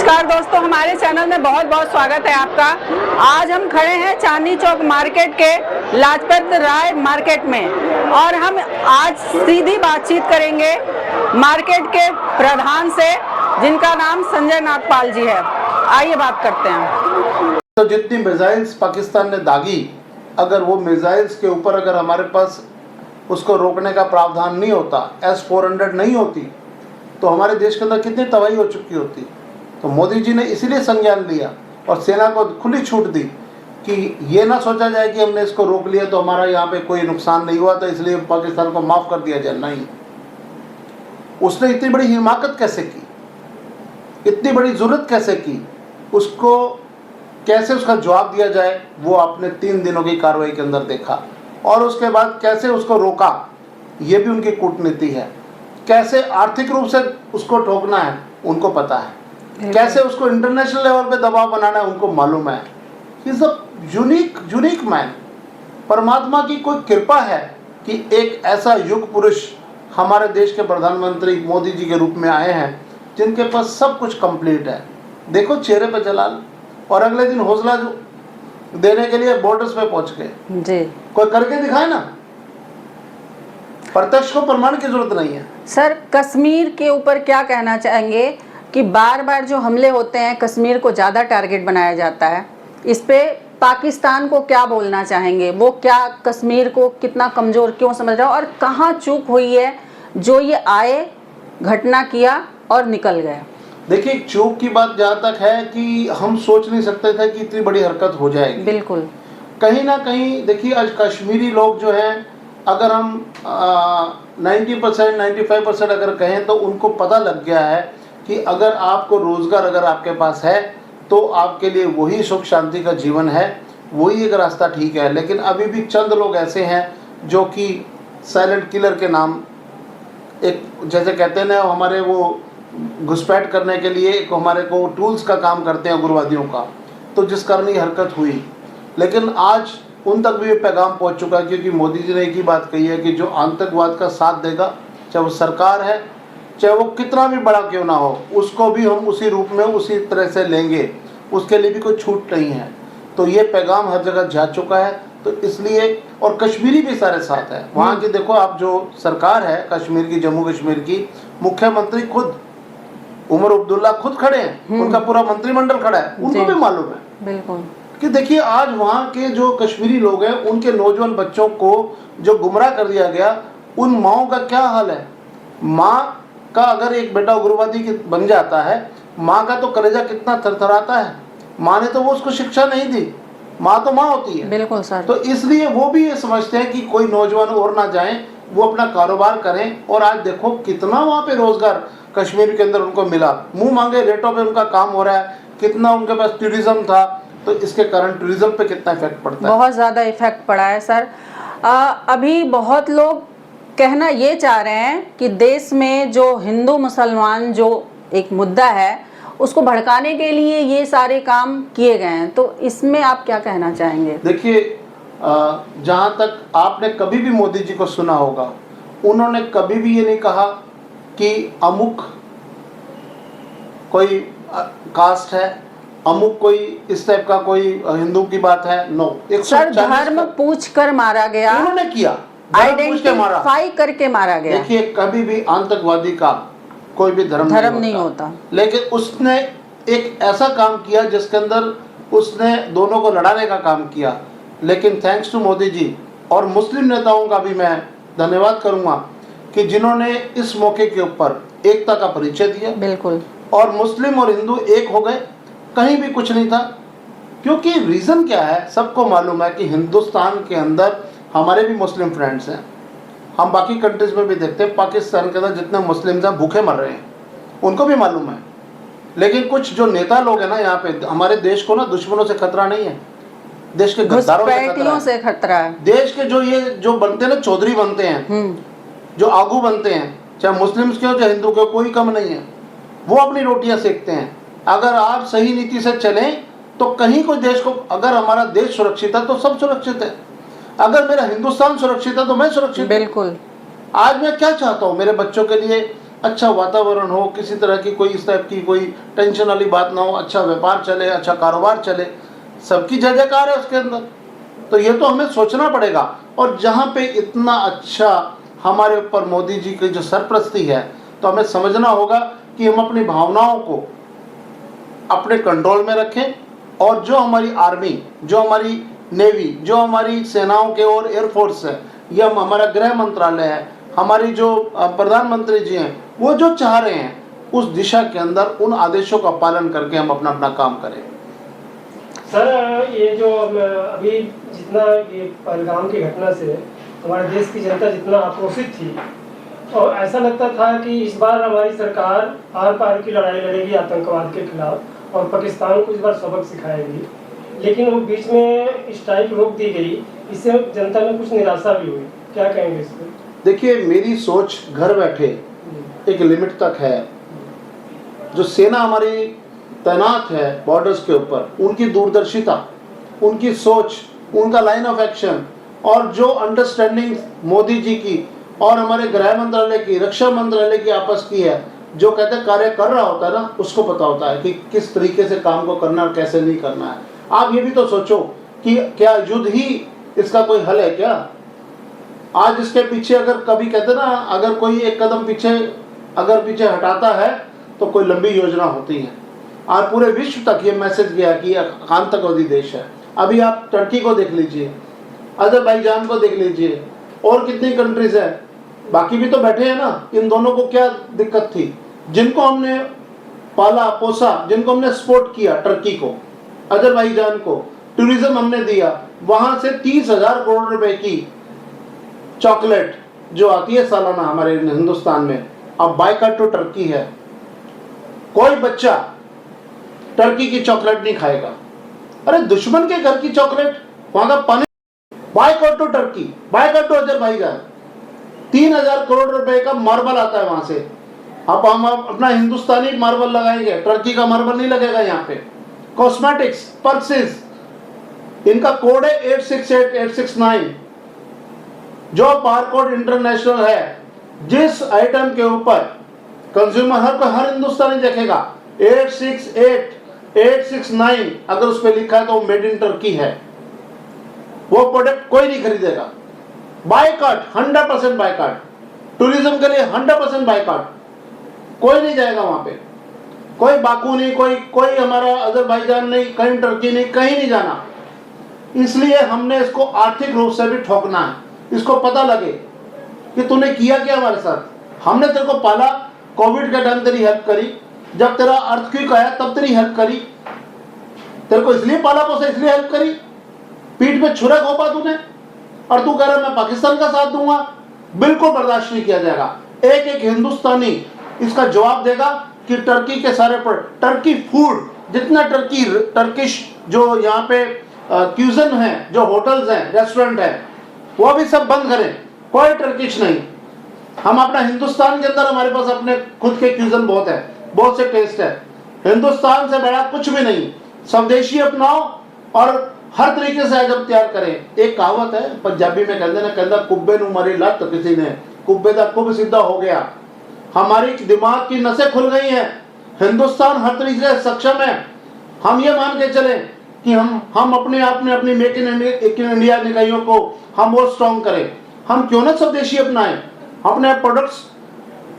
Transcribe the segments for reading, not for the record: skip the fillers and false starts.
नमस्कार दोस्तों, हमारे चैनल में बहुत बहुत स्वागत है आपका। आज हम खड़े हैं चांदनी चौक मार्केट के लाजपत राय मार्केट में और हम आज सीधी बातचीत करेंगे मार्केट के प्रधान से, जिनका नाम संजय नागपाल जी है। आइए बात करते हैं। तो जितनी मिसाइल्स पाकिस्तान ने दागी, अगर वो मिसाइल्स के ऊपर अगर हमारे पास उसको रोकने का प्रावधान नहीं होता, S-400 नहीं होती, तो हमारे देश के अंदर कितनी तबाही हो चुकी होती। तो मोदी जी ने इसीलिए संज्ञान लिया और सेना को खुली छूट दी कि ये ना सोचा जाए कि हमने इसको रोक लिया तो हमारा यहाँ पे कोई नुकसान नहीं हुआ, तो इसलिए पाकिस्तान को माफ़ कर दिया जाए। नहीं, उसने इतनी बड़ी हिमाकत कैसे की, इतनी बड़ी ज़रूरत कैसे की, उसको कैसे उसका जवाब दिया जाए, वो आपने 3 दिनों की कार्रवाई के अंदर देखा। और उसके बाद कैसे उसको रोका, ये भी उनकी कूटनीति है। कैसे आर्थिक रूप से उसको ठोकना है उनको पता है, कैसे उसको इंटरनेशनल लेवल पे दबाव बनाना है उनको मालूम है। He is a unique man. परमात्मा की कोई कृपा है कि एक ऐसा युग पुरुष हमारे देश के प्रधानमंत्री मोदी जी के रूप में आए हैं, जिनके पास सब कुछ कंप्लीट है। देखो चेहरे पे जलाल, और अगले दिन हौसला देने के लिए बॉर्डर्स पे पहुंच गए जी। कोई करके दिखाए ना, प्रत्यक्ष को प्रमाण की जरूरत नहीं है। सर, कश्मीर के ऊपर क्या कहना चाहेंगे कि बार बार जो हमले होते हैं, कश्मीर को ज़्यादा टारगेट बनाया जाता है, इस पे पाकिस्तान को क्या बोलना चाहेंगे? वो क्या कश्मीर को कितना कमज़ोर क्यों समझ रहा है और कहाँ चूक हुई है जो ये आए, घटना किया और निकल गया? देखिए, चूक की बात जहाँ तक है कि हम सोच नहीं सकते थे कि इतनी बड़ी हरकत हो जाएगी। बिल्कुल। कहीं ना कहीं देखिए, आज कश्मीरी लोग जो हैं, अगर हम 90% 95% अगर कहें तो उनको पता लग गया है कि अगर आपको रोज़गार अगर आपके पास है तो आपके लिए वही सुख शांति का जीवन है, वही एक रास्ता ठीक है। लेकिन अभी भी चंद लोग ऐसे हैं जो कि साइलेंट किलर के नाम, एक जैसे कहते हैं ना, हमारे वो घुसपैठ करने के लिए एक हमारे को टूल्स का काम करते हैं उग्रवादियों का, तो जिस कारण ये हरकत हुई। लेकिन आज उन तक भी ये पैगाम पहुंच चुका है, क्योंकि मोदी जी ने एक ही बात कही है कि जो आतंकवाद का साथ देगा, चाहे वो सरकार है, चाहे वो कितना भी बड़ा क्यों ना हो, उसको भी हम उसी रूप में उसी तरह से लेंगे, उसके लिए भी कोई छूट नहीं है। तो ये पैगाम हर जगह जा चुका है। तो इसलिए, और कश्मीरी भी सारे साथ है वहाँ की। देखो आप, जो सरकार है कश्मीर की, जम्मू कश्मीर की, मुख्यमंत्री खुद उमर अब्दुल्ला खुद खड़े हैं, उनका पूरा मंत्रिमंडल खड़ा है, उनको भी मालूम है बिल्कुल कि देखिए आज वहाँ के जो कश्मीरी लोग हैं, उनके नौजवान बच्चों को जो गुमराह कर दिया गया, उन माओं का क्या हाल है। माँ का अगर एक बेटा उग्रवादी बन जाता है, माँ का तो कलेजा कितना थरथराता है। माँ ने तो वो उसको शिक्षा नहीं दी, माँ तो माँ होती है। बिल्कुल सर। तो इसलिए वो भी ये समझते हैं कि कोई नौजवान और ना जाए, वो अपना कारोबार करें। और आज देखो कितना वहाँ पे रोजगार कश्मीर के अंदर उनको मिला, मुंह मांगे रेटों पे उनका काम हो रहा है। कितना उनके पास टूरिज्म था, तो इसके कारण टूरिज्म पे कितना इफेक्ट पड़ता है। बहुत ज़्यादा इफेक्ट पड़ा है सर। अभी बहुत लोग कहना ये चाह रहे हैं कि देश में जो हिंदू मुसलमान जो एक मुद्दा है, उसको भड़काने के लिए ये सारे काम किए गए हैं। तो इसमें आप क्या कहना चाहेंगे? देखिए, जहाँ तक आपने कभी भी मोदी जी को सुना होगा, उन्होंने कभी भी ये नहीं कहा कि अमुक कोई कास्ट है, अमुक कोई इस टाइप का कोई हिंदू की बात है। नो, सर, धर्म पूछ कर मारा गया, उन्होंने किया, आइडेंटिफाई करके मारा गया। देखिए, कभी भी आतंकवादी का कोई भी धर्म नहीं होता, लेकिन उसने एक ऐसा काम किया जिसके अंदर उसने दोनों को लड़ाने का काम किया। लेकिन थैंक्स टू मोदी जी और मुस्लिम नेताओं का भी मैं धन्यवाद करूंगा कि जिन्होंने इस मौके के ऊपर एकता का परिचय दिया। बिल्कुल। और मुस्लिम और हिंदू एक हो गए, कहीं भी कुछ नहीं था। क्योंकि रीज़न क्या है, सबको मालूम है कि हिंदुस्तान के अंदर हमारे भी मुस्लिम फ्रेंड्स हैं, हम बाकी कंट्रीज में भी देखते हैं, पाकिस्तान के अंदर जितने मुस्लिम हैं भूखे मर रहे हैं, उनको भी मालूम है। लेकिन कुछ जो नेता लोग हैं ना यहाँ पे, हमारे देश को ना दुश्मनों से खतरा नहीं है, देश के गद्दारों से खतरा है। देश के जो बनते हैं ना, चौधरी बनते हैं, जो आगू बनते हैं, चाहे मुस्लिम्स के हो चाहे हिंदू के हो, कोई कम नहीं है। वो अपनी रोटियां सेकते हैं। अगर आप सही नीति से चलें तो कहीं कोई देश को, अगर हमारा देश सुरक्षित है तो सब सुरक्षित है। अगर मेरा हिंदुस्तान सुरक्षित है तो मैं सुरक्षित। बिल्कुल। आज मैं क्या चाहता हूँ, मेरे बच्चों के लिए अच्छा वातावरण हो, किसी तरह की कोई इस टाइप की कोई टेंशन वाली बात ना हो, अच्छा व्यापार चले, अच्छा कारोबार चले, सबकी जय जयकार है उसके अंदर। तो ये तो हमें सोचना पड़ेगा। और जहाँ पे इतना अच्छा हमारे ऊपर मोदी जी की जो सरपरस्ती है, तो हमें समझना होगा कि हम अपनी भावनाओं को अपने कंट्रोल में रखें, और जो हमारी आर्मी, जो हमारी नेवी, जो हमारी सेनाओं के और एयरफोर्स है, या हमारा गृह मंत्रालय है, हमारी जो प्रधानमंत्री जी हैं, वो जो चाह रहे हैं उस दिशा के अंदर उन आदेशों का पालन करके हम अपना अपना काम करें। सर, ये जो अभी जितना ये पहलगाम की घटना से हमारे देश की जनता जितना आक्रोशित थी, और ऐसा लगता था कि इस बार हमारी सरकार आर पार की लड़ाई लड़ेगी आतंकवाद के खिलाफ और पाकिस्तान को इस बार सबक सिखाएगी, लेकिन वो बीच में स्ट्राइक रोक दी गई। इससे जनता में कुछ निराशा भी हुई। क्या कहेंगे इस पर? देखिए, मेरी सोच घर बैठे एक लिमिट तक है। जो सेना हमारी तैनात है बॉर्डर्स के ऊपर, उनकी दूरदर्शिता, उनकी सोच, उनका लाइन ऑफ एक्शन, और जो अंडरस्टैंडिंग मोदी जी की और हमारे गृह मंत्रालय की, रक्षा मंत्रालय की आपस की है, जो कहते हैं कार्य कर रहा होता है ना, उसको पता होता है कि किस तरीके से काम को करना और कैसे नहीं करना है। आप ये भी तो सोचो कि क्या युद्ध ही इसका कोई हल है क्या? आज इसके पीछे अगर कभी कहते ना, अगर कोई एक कदम पीछे हटाता है तो कोई लंबी योजना होती है। आज पूरे विश्व तक ये मैसेज गया कि आतंकवादी देश है। अभी आप टर्की को देख लीजिए, अजरबैजान को देख लीजिए, और कितनी कंट्रीज है, बाकी भी तो बैठे हैं ना। इन दोनों को क्या दिक्कत थी? जिनको हमने पाला पोसा, जिनको हमने सपोर्ट किया, टर्की को, अजरबैजान को टूरिज्म हमने दिया, वहां से 30,000 करोड़ रुपए की चॉकलेट जो आती है सालाना हमारे हिंदुस्तान में, अब बायकॉट टू टर्की है। कोई बच्चा टर्की की चॉकलेट नहीं खाएगा। अरे दुश्मन के घर की चॉकलेट, वहां का पानी, boycott to Turkey, boycott to Azerbaijan. 3,000 crore रुपए का मार्बल आता है वहां से। अब हम अपना हिंदुस्तानी मार्बल लगाएंगे, टर्की का मार्बल नहीं लगेगा यहाँ पे। कॉस्मेटिक्स, पर्सेस, इनका कोड है 868869। जो बारकोड इंटरनेशनल है, जिस आइटम के ऊपर कंज्यूमर हर हिंदुस्तानी देखेगा 868869, अगर उस पर लिखा है तो वो मेड इन टर्की है, वो प्रोडक्ट कोई नहीं खरीदेगा। Boycott, 100% boycott. टूरिज्म के लिए 100% बायकॉट। कोई नहीं जाएगा वहां पे, कोई बाकू नहीं, कोई हमारा अजरबैजान नहीं, कहीं टर्की नहीं, कहीं नहीं जाना। इसलिए हमने इसको आर्थिक रूप से भी ठोकना है। इसको पता लगे कि तूने किया क्या हमारे साथ। हमने तेरे को पाला, कोविड के टाइम तेरी हेल्प करी, जब तेरा अर्थक्वेक आया तब तेरी हेल्प करी, तेरे को इसलिए पाला पोसा, इसलिए हेल्प करी। पीठ पे छुरा घोंपा तूने, और तू कह रहा मैं पाकिस्तान का साथ दूंगा। बिल्कुल बर्दाश्त नहीं किया जाएगा। एक एक हिंदुस्तानी इसका जवाब देगा कि टर्की के सारे पर टर्की फूड, जितना टर्किश जो यहाँ पे क्यूजन है, जो होटल्स हैं, रेस्टोरेंट है, वो भी सब बंद करें। कोई टर्किश नहीं। हम अपना हिंदुस्तान के अंदर, हमारे पास अपने खुद के क्यूजन बहुत है, बहुत से टेस्ट है। हिंदुस्तान से बड़ा कुछ भी नहीं। स्वदेशी अपनाओ और हर तरीके से आइटम तैयार करें। एक कहावत है पंजाबी में, कहते ना, कहता कुब्बे नू मरी लत किसी ने, कुब्बे का कुब सीधा हो गया। हमारी दिमाग की नसें खुल गई हैं। हिंदुस्तान हर तरीके से सक्षम है। हम ये मान के चलें कि हम अपने आप में अपनी मेक इन इंडिया इकाइयों को हम और स्ट्रॉन्ग करें। हम क्यों ना स्वदेशी अपनाएं। अपने प्रोडक्ट्स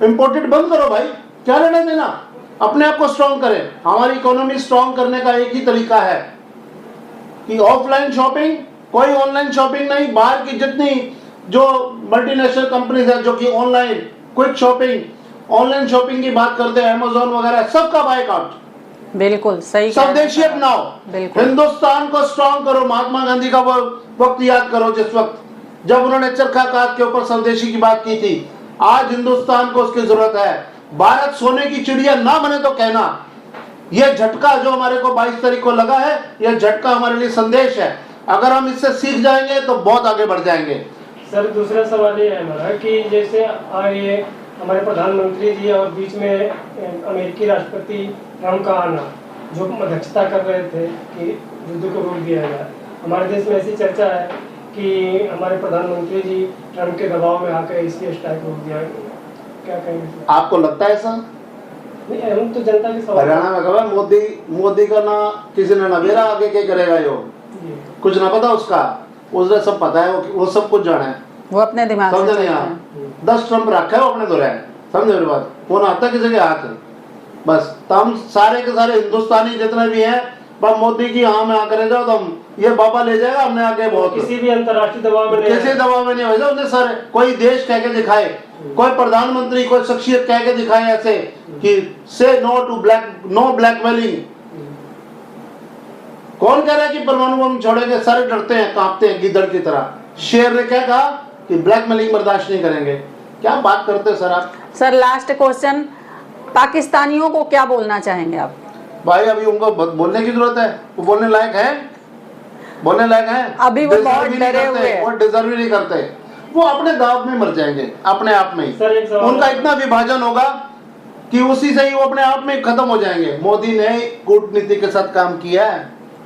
इंपोर्टेड बंद करो भाई, क्या लेना देना। अपने आप को स्ट्रॉन्ग करें। हमारी इकोनॉमी स्ट्रॉन्ग करने का एक ही तरीका है कि ऑफलाइन शॉपिंग, कोई ऑनलाइन शॉपिंग नहीं। बाहर की जितनी जो मल्टीनेशनल कंपनीज है जो कि online quick shopping, online shopping की बात करते हैं, अमेज़न वगैरह, सबका बायकॉट। बिल्कुल सही, स्वदेशी अपनाओ, हिंदुस्तान को स्ट्रॉन्ग करो। महात्मा गांधी का वो वक्त याद करो, जिस वक्त जब उन्होंने चरखा कात के ऊपर स्वदेशी की बात की थी। आज हिंदुस्तान को उसकी जरूरत है। भारत सोने की चिड़िया ना बने तो कहना। यह झटका जो हमारे को 22 तारीख को लगा है, यह झटका हमारे लिए संदेश है। अगर हम इससे सीख जाएंगे तो बहुत आगे बढ़ जाएंगे। सर, दूसरा सवाल ये है हमारा कि जैसे आगे हमारे प्रधानमंत्री जी और बीच में अमेरिकी राष्ट्रपति ट्रम्प का आना, जो मध्यस्थता कर रहे थे कि युद्ध को रोक दिया जाए, हमारे देश में ऐसी चर्चा है कि हमारे प्रधानमंत्री जी ट्रम्प के दबाव में आकर इसकी स्ट्राइक रोक दिया। क्या कहेंगे सर? आपको लगता है ऐसा? नहीं, हम तो जनता के सवाल। हरियाणा में खबर मोदी का ना किसी ने नवेरा आगे क्या करेगा यो, जी। कुछ ना पता उसका, उसने सब पता है, वो सब कुछ जाना है। वो अपने दिमाग से समझे नहीं चलते आप? हैं। 10 ट्रम्प रखा है वो अपने दो रहे, समझे मेरी बात? वो ना आता किसी के हाथ है। बस तो हम सारे के सारे हिंदुस्तानी जितने भी हैं, बस मोदी की हाँ में आकर जाओ, तो हम ये बाबा ले जाएगा हमने आगे बहुत। किसी भी अंतर्राष्ट्रीय दबाव में किसी दबाव में नहीं भेजा उन्हें सर। कोई देश कह के दिखाए, कोई प्रधानमंत्री, कोई शख्सियत कह के दिखाए ऐसे कि से नो टू ब्लैकमेलिंग। कौन कह रहा है कि परमाणु बम छोड़ेंगे? सारे डरते हैं, कांपते हैं गिद्दड़ की तरह। शेर ने क्या कहा कि ब्लैकमेलिंग बर्दाश्त नहीं करेंगे। क्या बात करते हैं सर आप? सर लास्ट क्वेश्चन, पाकिस्तानियों को क्या बोलना चाहेंगे आप? भाई अभी उनको बोलने की जरूरत है? वो बोलने लायक है? बोलने लायक है? अभी वो Deserve बहुत ही नहीं डरे करते, हुए हैं। वो डिजर्व ही नहीं करते। वो अपने दाव में मर जाएंगे, अपने आप में ही। सर, एक सवाल उनका है। इतना विभाजन होगा कि उसी से ही वो अपने आप में खत्म हो जाएंगे। मोदी ने कूटनीति के साथ काम किया है।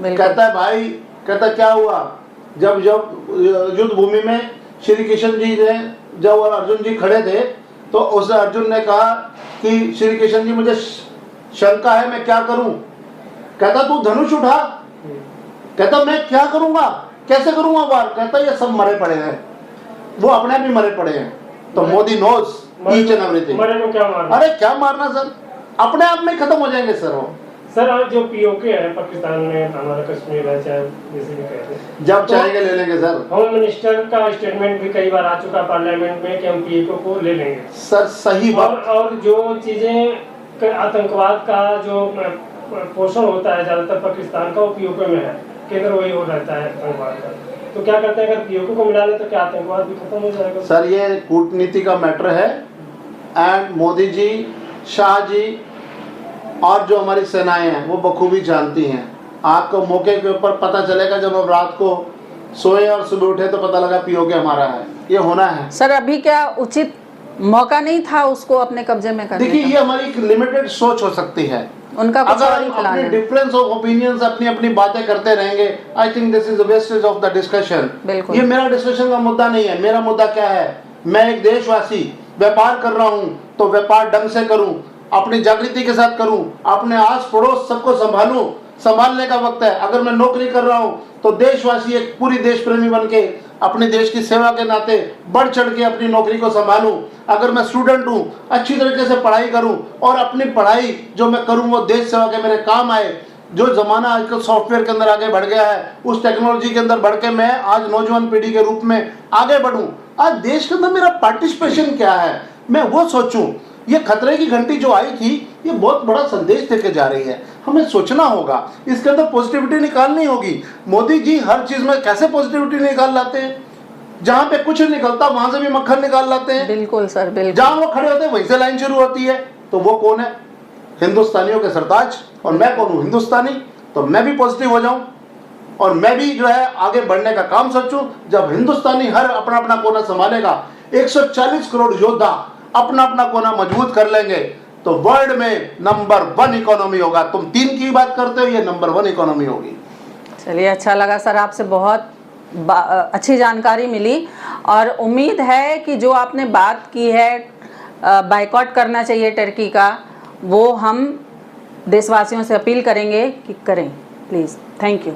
बिल्कुल। कहता है भाई, कहता क्या हुआ जब युद्ध भूमि में श्री कृष्ण जी ने, जब अर्जुन जी खड़े थे, तो उस अर्जुन ने कहा कि श्री कृष्ण जी मुझे शंका है, मैं क्या करूं? कहता तू धनुष उठा। कहता मैं क्या करूंगा, कैसे करूंगा वार? कहता ये सब मरे पड़े हैं, वो अपने भी मरे पड़े हैं। तो Modi knows each and everything. मरे को क्या मारना? अरे क्या मारना सर, अपने आप में खत्म हो जाएंगे सर वो। सर आज जो पीओके है पाकिस्तान में, हमारा कश्मीर है, चाहे जैसे भी कहते हैं, जब चाहेंगे ले लेंगे सर। होम मिनिस्टर का स्टेटमेंट भी कई बार आ चुका पार्लियामेंट में कि हम पीओके को ले लेंगे। सर सही बात। और जो चीजें आतंकवाद का जो पोषण होता है ज्यादातर पाकिस्तान का, वो पीओके में है, केंद्र वही हो रहता है आतंकवाद का। तो क्या करते हैं, अगर पीओके को मिला ले तो क्या आतंकवाद भी खत्म हो जाएगा? सर ये कूटनीति का मैटर है, एंड मोदी जी, शाह जी और जो हमारी सेनाएं हैं वो बखूबी जानती हैं। आपको मौके के ऊपर पता चलेगा, जब हम रात को सोए और सुबह उठे तो पता लगा पीओके हमारा है। ये होना है सर अभी क्या उचित मौका नहीं था उसको अपने कब्जे में करने देखिए, का? ये हमारी एक लिमिटेड सोच हो सकती है। उनका कुछ अगर और ही हम प्लान अपने है। डिफरेंस ऑफ ओपिनियंस, अपनी अपनी बातें करते रहेंगे, I think this is the wastage of the discussion. बिल्कुल। ये मेरा डिस्कशन का मुद्दा नहीं है। मेरा मुद्दा क्या है, मैं एक देशवासी व्यापार कर रहा हूं, तो व्यापार ढंग से करूं, अपनी जागृति के साथ करूं, अपने आस पड़ोस सबको संभालूं। संभालने का वक्त है। अगर मैं नौकरी कर रहा हूं तो देशवासी, एक पूरी देश प्रेमी बन के अपने देश की सेवा के नाते बढ़ चढ़ के अपनी नौकरी को संभालूं। अगर मैं स्टूडेंट हूं, अच्छी तरीके से पढ़ाई करूं और अपनी पढ़ाई जो मैं करूं वो देश सेवा के मेरे काम आए। जो जमाना आजकल सॉफ्टवेयर के अंदर आगे बढ़ गया है, उस टेक्नोलॉजी के अंदर बढ़ के मैं आज नौजवान पीढ़ी के रूप में आगे बढ़ूं। आज देश के अंदर मेरा पार्टिसिपेशन क्या है, मैं वो सोचूं। ये खतरे की घंटी जो आई थी, ये बहुत बड़ा संदेश देके जा रही है। हमें सोचना होगा, इसके अंदर पॉजिटिविटी निकालनी होगी। मोदी जी हर चीज में कैसे पॉजिटिविटी निकाल लाते हैं, जहां पे कुछ निकलता वहां से भी मक्खन निकाल लाते हैं। बिल्कुल सर, बिल्कुल। जहां वो खड़े होते हैं वहीं से लाइन शुरू होती है। तो वो कौन है? हिंदुस्तानियों के सरताज। और मैं कौन हूं? हिंदुस्तानी। तो मैं भी पॉजिटिव हो जाऊं और मैं भी जो है आगे बढ़ने का काम सोचूं। जब हिंदुस्तानी हर अपना अपना कोना संभालेगा, 140 करोड़ योद्धा अपना अपना कोना मजबूत कर लेंगे, तो वर्ल्ड में नंबर 1 इकोनॉमी होगा। तुम 3 की बात करते हो, ये नंबर 1 इकोनॉमी होगी। चलिए, अच्छा लगा सर, आपसे बहुत अच्छी जानकारी मिली। और उम्मीद है कि जो आपने बात की है बायकॉट करना चाहिए टर्की का, वो हम देशवासियों से अपील करेंगे कि करें प्लीज़। Thank you.